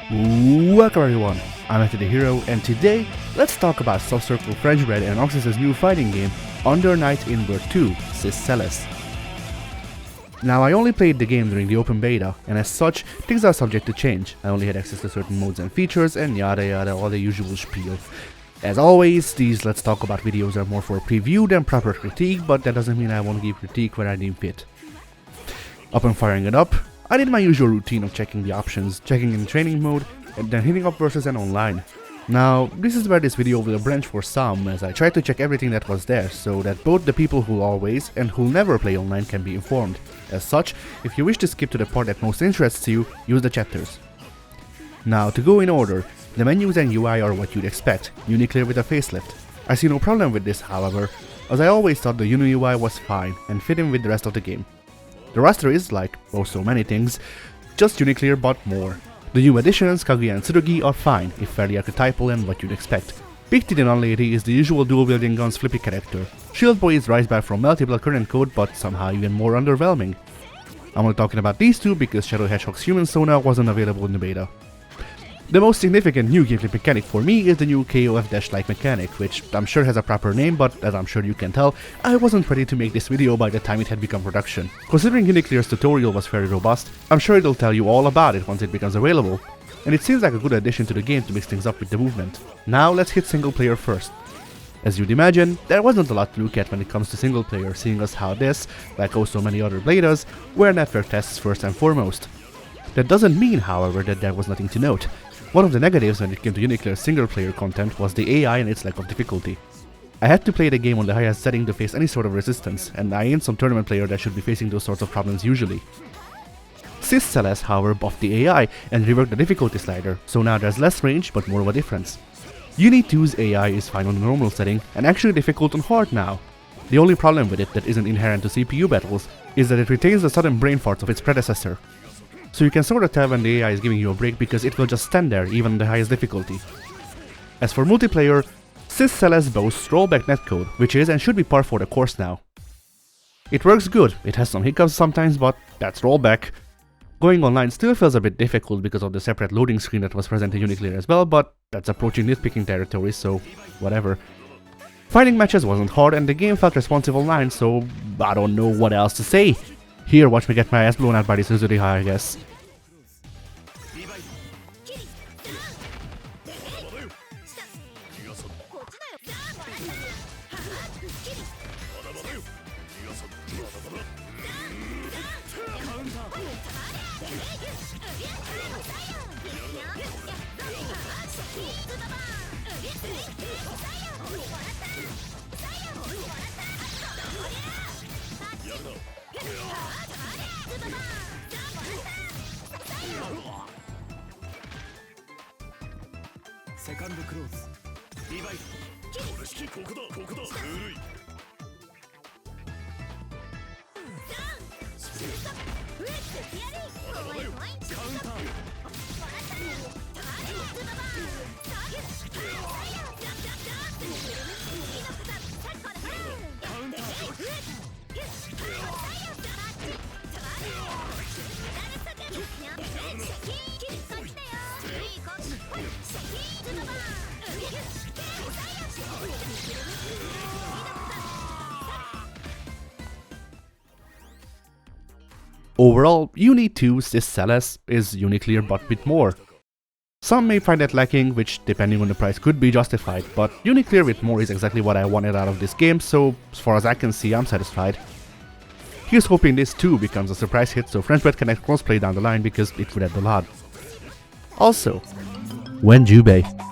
Welcome everyone, I'm Anthony the Hero, and today let's talk about Soft Circle French Bread and Oxys's new fighting game, Under Night in Birth 2, Celes. Now I only played the game during the open beta, and as such, things are subject to change. I only had access to certain modes and features, and yada yada, all the usual spiel. As always, these Let's Talk About videos are more for preview than proper critique, but that doesn't mean I won't give critique where I deem fit. Upon firing it up, I did my usual routine of checking the options, checking in training mode, and then hitting up versus and online. Now, this is where this video will branch for some, as I tried to check everything that was there, so that both the people who always and who never play online can be informed. As such, if you wish to skip to the part that most interests you, use the chapters. Now, to go in order, the menus and UI are what you'd expect, Uniclear with a facelift. I see no problem with this, however, as I always thought the Uni UI was fine and fit in with the rest of the game. The roster is, like so many things, just Uniclear but more. The new additions, Kaguya and Tsurugi, are fine, if fairly archetypal and what you'd expect. Big T non-lady is the usual dual-wielding guns flippy character. Shield Boy is Rise back from multiple current code, but somehow even more underwhelming. I'm only talking about these two because Shadow Hedgehog's human Sona wasn't available in the beta. The most significant new gameplay mechanic for me is the new KOF-like mechanic, which I'm sure has a proper name, but as I'm sure you can tell, I wasn't ready to make this video by the time it had become production. Considering Uniclear's tutorial was very robust, I'm sure it'll tell you all about it once it becomes available, and it seems like a good addition to the game to mix things up with the movement. Now let's hit single player first. As you'd imagine, there wasn't a lot to look at when it comes to single player, seeing as how this, like so many other Bestows, were network tests first and foremost. That doesn't mean, however, that there was nothing to note. One of the negatives when it came to Uniclear's single-player content was the AI and its lack of difficulty. I had to play the game on the highest setting to face any sort of resistance, and I ain't some tournament player that should be facing those sorts of problems usually. Celes, however, buffed the AI and reworked the difficulty slider, so now there's less range but more of a difference. Uni 2's AI is fine on the normal setting and actually difficult on hard now. The only problem with it that isn't inherent to CPU battles is that it retains the sudden brain farts of its predecessor. So you can sort of tell when the AI is giving you a break because it will just stand there even on the highest difficulty. As for multiplayer, Celes boasts rollback netcode, which is and should be par for the course now. It works good, it has some hiccups sometimes, but that's rollback. Going online still feels a bit difficult because of the separate loading screen that was present in Uniclear as well, but that's approaching nitpicking territory, so whatever. Fighting matches wasn't hard and the game felt responsive online, so I don't know what else to say. Here, watch me get my ass blown out by this Yuzuriha, I guess. Overall, Uni 2's Celes is Uniclear but with more. Some may find that lacking, which depending on the price could be justified, but Uniclear with more is exactly what I wanted out of this game, so as far as I can see, I'm satisfied. Here's hoping this too becomes a surprise hit so French Bread can crossplay down the line because it would add a lot. Also, when Jubei.